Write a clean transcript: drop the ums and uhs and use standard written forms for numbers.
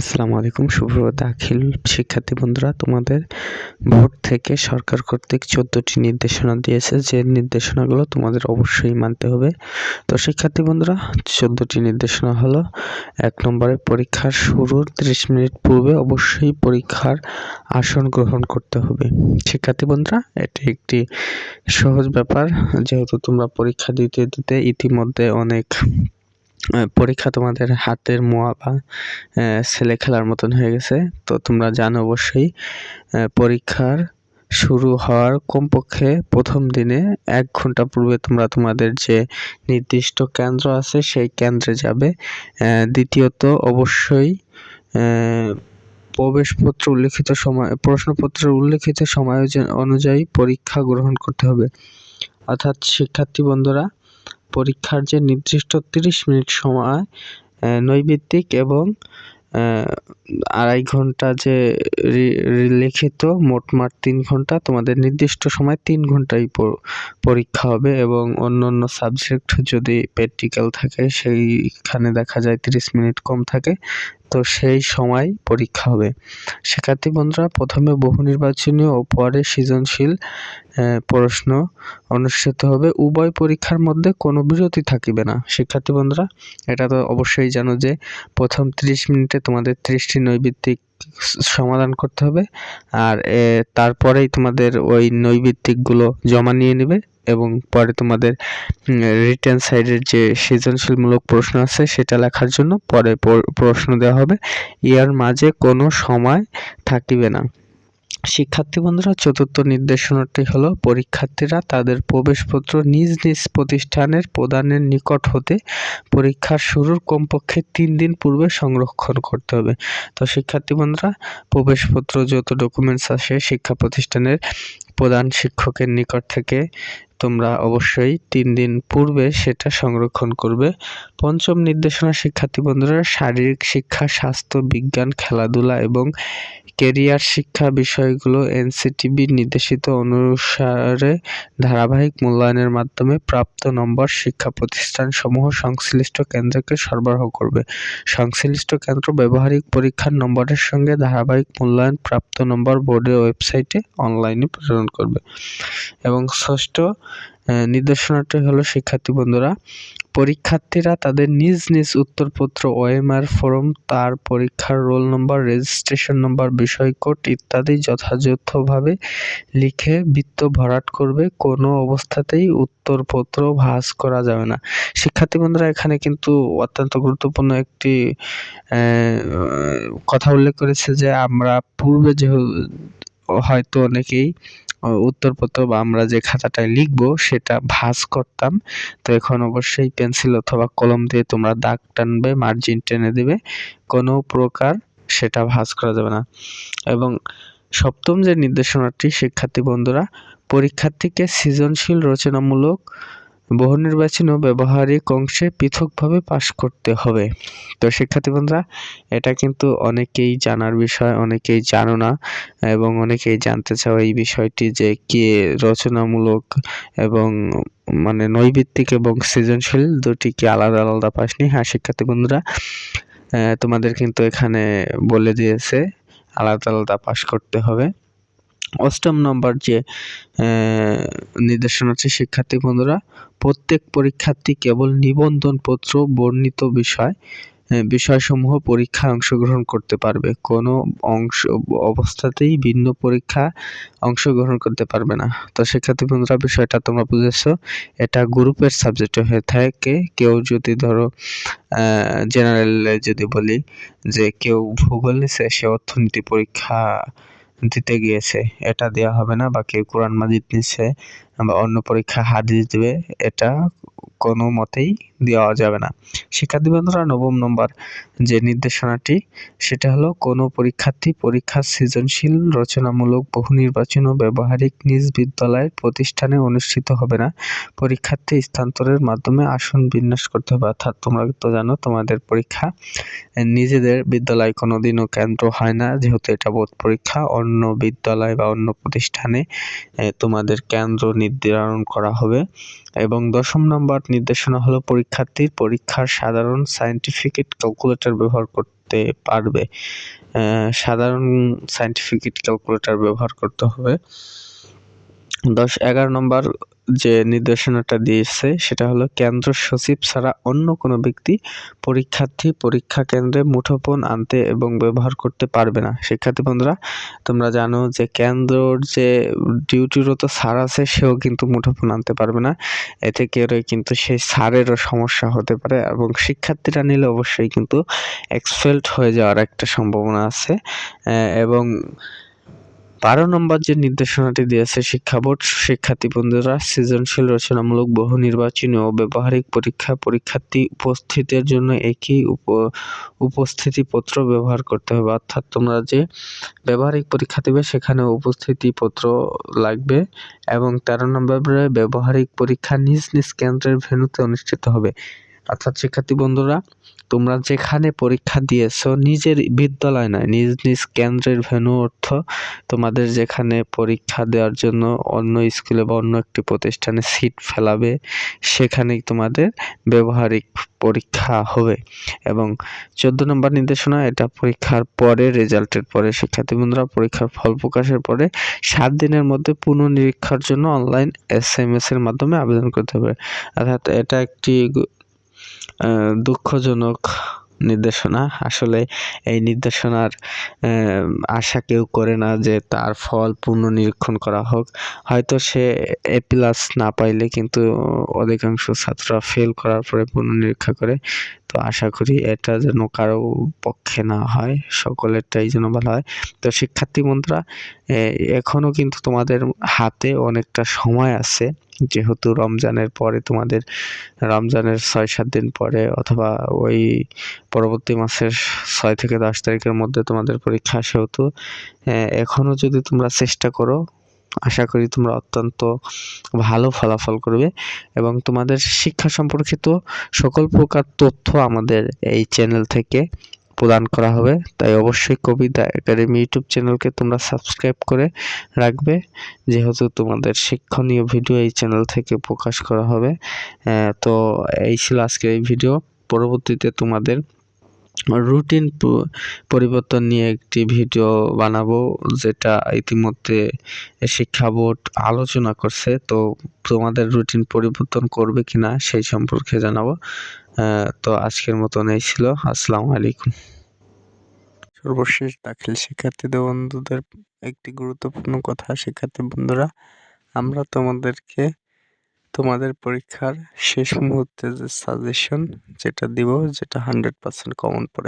আসসালামু আলাইকুম। শুভ দাখিল শিক্ষার্থী বন্ধুরা, তোমাদের বোর্ড থেকে সরকার কর্তৃক 14টি নির্দেশনা দিয়েছে, যে নির্দেশনাগুলো তোমাদের অবশ্যই মানতে হবে। তো শিক্ষার্থী বন্ধুরা, 14টি নির্দেশনা হলো: 1 নম্বরে পরীক্ষার শুরুর 30 মিনিট পূর্বে অবশ্যই পরীক্ষার আসন গ্রহণ করতে হবে। শিক্ষার্থী বন্ধুরা, এটি একটি সহজ ব্যাপার, যেহেতু তোমরা পরীক্ষা দিতে দিতে ইতিমধ্যে অনেক পরীক্ষা তোমাদের হাতের মোয়া বা ছেলে খেলার মতন হয়ে গেছে। তো তোমরা জানো অবশ্যই পরীক্ষার শুরু হওয়ার কমপক্ষে প্রথম দিনে 1 ঘন্টা পূর্বে তোমরা তোমাদের যে নির্দিষ্ট কেন্দ্র আছে সেই কেন্দ্রে যাবে। দ্বিতীয়ত অবশ্যই প্রবেশপত্র উল্লেখিত সময় প্রশ্নপত্রের উল্লেখিত সময় অনুযায়ী পরীক্ষা গ্রহণ করতে হবে। অর্থাৎ শিক্ষার্থী বন্ধুরা, পরীক্ষার যে নির্দিষ্ট 30 মিনিট সময় নৈর্ব্যক্তিক এবং 2.5 ঘন্টা যে লিখিত, মোটমাট 3 ঘন্টা, তোমাদের নির্দিষ্ট সময় 3 ঘন্টাই পরীক্ষা হবে। এবং অন্য সাবজেক্ট যদি প্র্যাকটিক্যাল থাকে সেইখানে দেখা যায় 30 মিনিট কম থাকে, তো সেই সময় পরীক্ষা হবে। শিক্ষার্থী বন্ধুরা, প্রথমে বহু নির্বাচনী ও পরে সৃজনশীল প্রশ্ন অনুষ্ঠিত হবে। উভয় পরীক্ষার মধ্যে কোনো বিরতি থাকিবে না। শিক্ষার্থী বন্ধুরা, এটা তো অবশ্যই জানো যে প্রথম 30 মিনিটে তোমাদের 30টি নৈর্ব্যক্তিক সমাধান করতে হবে, আর তারপরেই তোমাদের ওই নৈর্ব্যক্তিকগুলো জমা নিয়ে নেবে এবং পরে তোমাদের রিটেন সাইডের যে সৃজনশীলমূলক প্রশ্ন আছে সেটা লেখার জন্য পরে প্রশ্ন দেওয়া হবে। এর মাঝে কোনো সময় থাকিবে না। শিক্ষার্থী বন্ধুরা, 4র্থ নির্দেশনাটি হলো: পরীক্ষার্থীরা তাদের প্রবেশপত্র নিজ নিজ প্রতিষ্ঠানের প্রদানের নিকট হতে পরীক্ষার শুরুর কমপক্ষে 3 দিন পূর্বে সংরক্ষণ করতে হবে। তো শিক্ষার্থী বন্ধুরা, প্রবেশপত্র যত ডকুমেন্টস আছে শিক্ষা প্রতিষ্ঠানের প্রধান শিক্ষকের নিকট থেকে তোমরা অবশ্যই 3 দিন পূর্বে সেটা সংরক্ষণ করবে। 5ম নির্দেশনা: শিক্ষার্থী বন্ধুরা, শারীরিক শিক্ষা, স্বাস্থ্য, বিজ্ঞান, খেলাধুলা এবং ক্যারিয়ার শিক্ষা বিষয়গুলো এনসিটিবি নির্দেশিত অনুসারে ধারাবাহিক মূল্যায়নের মাধ্যমে প্রাপ্ত নম্বর শিক্ষা প্রতিষ্ঠানসমূহ সংশ্লিষ্ট কেন্দ্রকে সরবরাহ করবে। সংশ্লিষ্ট কেন্দ্র ব্যবহারিক পরীক্ষার নম্বরের সঙ্গে ধারাবাহিক মূল্যায়ন প্রাপ্ত নম্বর বোর্ডের ওয়েবসাইটে অনলাইনে প্রেরণ করবে। এবং 6ষ্ঠ নির্দেশনাটি হলো: শিক্ষার্থী বন্ধুরা, পরীক্ষার্থীরা তাদের নিজ নিজ উত্তরপত্র, ওএমআর ফর্ম, তার পরীক্ষার রোল নম্বর, রেজিস্ট্রেশন নম্বর, বিষয় কোড ইত্যাদি যথাযথভাবে লিখে বৃত্ত ভরাট করবে। কোনো অবস্থাতেই উত্তরপত্র ভাঁজ করা যাবে না। শিক্ষার্থী বন্ধুরা, এখানে কিন্তু অত্যন্ত গুরুত্বপূর্ণ একটি কথা উল্লেখ করেছে যে আমরা পূর্বে যে হয়তো অনেকেই উত্তরপত্র বা আমরা যে খাতাটায় লিখবো সেটা ভাঁজ করতাম, তো এখন অবশ্যই পেন্সিল অথবা কলম দিয়ে তোমরা দাগ টানবে, মার্জিন টেনে দিবে, কোনো প্রকার সেটা ভাঁজ করা যাবে না। এবং 7ম যে নির্দেশনাটি, শিক্ষার্থী বন্ধুরা, পরীক্ষার্থীকে সৃজনশীল, রচনামূলক, বহু নির্বাচনী ও ব্যবহারিক অংশে পৃথকভাবে পাশ করতে হবে। তো শিক্ষার্থী বন্ধুরা, এটা কিন্তু অনেকেই জানার বিষয়, অনেকেই জানো না এবং অনেকেই জানতে চাও এই বিষয়টি যে কি রচনামূলক এবং মানে নৈর্ব্যক্তিক এবং সৃজনশীল দুটি কি আলাদা আলাদা পাসনি? হ্যাঁ শিক্ষার্থী বন্ধুরা, তোমাদের কিন্তু এখানে বলে দিয়েছে আলাদা আলাদা পাস করতে হবে। 8ম নম্বর যে নির্দেশনা হচ্ছে: শিক্ষার্থী বন্ধুরা, প্রত্যেক পরীক্ষার্থী কেবল নিবন্ধনপত্র বর্ণিত বিষয়সমূহ পরীক্ষায় অংশগ্রহণ করতে পারবে। কোনো অবস্থাতেই ভিন্ন পরীক্ষা অংশগ্রহণ করতে পারবে না। তো শিক্ষার্থী বন্ধুরা, বিষয়টা তোমরা বুঝেছো। এটা গ্রুপের সাবজেক্ট হয়ে থাকে। কেউ যদি ধরো জেনারেলে যদি বলি যে কেউ ভূগোল নিছে, সে অর্থনীতি পরীক্ষা দিতে গিয়েছে, এটা দেওয়া হবে না। বা কেউ কোরআন মাজিদ নিচ্ছে বা অন্য পরীক্ষা হাদিস দিবে, এটা কোনো মতেই দেওয়া যাবে না। শিক্ষার্থী বন্ধুরা, 9ম নম্বর যে নির্দেশনাটি, সেটা হলো: কোনো পরীক্ষার্থী পরীক্ষা সৃজনশীল, রচনামূলক, বহু নির্বাচনী ও ব্যবহারিক নিজ বিদ্যালয়ের প্রতিষ্ঠানে অনুষ্ঠিত হবে না। পরীক্ষার্থী স্থানান্তরের মাধ্যমে আসন বিন্যাস করতে হবে। অর্থাৎ তোমরা তো জানো তোমাদের পরীক্ষা নিজেদের বিদ্যালয় কোনোদিনও কেন্দ্র হয় না, যেহেতু এটা বোর্ড পরীক্ষা। অন্য বিদ্যালয় বা অন্য প্রতিষ্ঠানে তোমাদের কেন্দ্র নির্ধারণ করা হবে। এবং 10ম নম্বর নির্দেশনা হলো পরীক্ষার্থীর পরীক্ষার সাধারণ সায়েন্টিফিক ক্যালকুলেটর ব্যবহার করতে পারবে। সাধারণ সায়েন্টিফিক ক্যালকুলেটর ব্যবহার করতে হবে। 11 নম্বর যে নির্দেশনাটা দিয়েছে সেটা হলো কেন্দ্র সচিব ছাড়া অন্য কোনো ব্যক্তি পরীক্ষা কেন্দ্রে মুঠোফোন আনতে এবং ব্যবহার করতে পারবে না। শিক্ষার্থী বন্ধুরা, তোমরা জানো যে কেন্দ্রর যে ডিউটিরত স্যার আছে সেও কিন্তু মুঠোফোন আনতে পারবে না। এতে করে কিন্তু সেই স্যারেরও সমস্যা হতে পারে এবং শিক্ষার্থীরা নিলে অবশ্যই কিন্তু এক্সপেলড হয়ে যাওয়ার একটা সম্ভাবনা আছে। এবং 12 নম্বর যে নির্দেশনাটি দিয়েছে শিক্ষা বোর্ড, শিক্ষার্থী বন্ধুরা সৃজনশীল, রচনামূলক, বহু নির্বাচনী ও ব্যবহারিক পরীক্ষার্থী উপস্থিতের জন্য একই উপস্থিতিপত্র ব্যবহার করতে হবে। অর্থাৎ তোমরা যে ব্যবহারিক পরীক্ষা দেবে সেখানে উপস্থিতিপত্র লাগবে। এবং 13 নম্বরে ব্যবহারিক পরীক্ষা নিজ নিজ কেন্দ্রের ভেন্যুতে অনুষ্ঠিত হবে। অর্থাৎ শিক্ষার্থী বন্ধুরা, তোমরা যেখানে পরীক্ষা দিয়েছো নিজের বিদ্যালয় নয়, নিজ নিজ কেন্দ্রের ভেন্যু অর্থ তোমাদের যেখানে পরীক্ষা দেওয়ার জন্য অন্য স্কুলে বা অন্য একটি প্রতিষ্ঠানে সিট ফেলাবে সেখানেই তোমাদের ব্যবহারিক পরীক্ষা হবে। এবং 14 নম্বর নির্দেশনা, এটা পরীক্ষার পরে, রেজাল্টের পরে শিক্ষার্থী বন্ধুরা পরীক্ষার ফল প্রকাশের পরে 7 দিনের মধ্যে পুনর্নিরীক্ষার জন্য অনলাইন SMS এর মাধ্যমে আবেদন করতে হবে। অর্থাৎ এটা একটি দুঃখজনক নির্দেশনা। আসলে এই নির্দেশনার আশা কেউ করে না যে তার ফল পুনর্নিরীক্ষণ করা হোক। হয়তো সে A+ না পাইলে কিন্তু অধিকাংশ ছাত্ররা ফেল করার পরে পুনর্নিরীক্ষা করে। তো আশা করি এটা যেন কারো পক্ষে না হয়, সকলেরটাই যেন ভালো হয়। তো শিক্ষার্থী বন্ধুরা, এখনও কিন্তু তোমাদের হাতে অনেকটা সময় আছে, যেহেতু রমজানের পরে তোমাদের রমজানের 6-7 দিন পরে অথবা ওই পরবর্তী মাসের 6 থেকে 10 তারিখের মধ্যে তোমাদের পরীক্ষা, সেহেতু এখনও যদি তোমরা চেষ্টা করো আশা করি তোমরা অত্যন্ত ভালো ফলাফল করবে। এবং তোমাদের শিক্ষা সম্পর্কিত সকল প্রকার তথ্য আমাদের এই চ্যানেল থেকে প্রদান করা হবে। তাই অবশ্যই কবিতা একাডেমি ইউটিউব চ্যানেলকে তোমরা সাবস্ক্রাইব করে রাখবে, যেহেতু তোমাদের শিক্ষণীয় ভিডিও এই চ্যানেল থেকে প্রকাশ করা হবে। তো এই ছিল আজকের এই ভিডিও। পরবর্তীতে তোমাদের রুটিন পরিবর্তন নিয়ে একটি ভিডিও বানাবো, যেটা ইতিমধ্যে শিক্ষা বোর্ড আলোচনা করছে। তো তোমাদের রুটিন পরিবর্তন করবে কিনা সেই সম্পর্কে জানাবো। তো আজকের মতন এই ছিল। আসসালামু আলাইকুম। সর্বশেষ দাখিল শিক্ষার্থীদের বন্ধুদের একটি গুরুত্বপূর্ণ কথা, শিক্ষার্থী বন্ধুরা, আমরা তোমাদেরকে তোমাদের পরীক্ষার শেষ মুহূর্তে যে সাজেশন যেটা দিব, যেটা 100% কমন পড়ে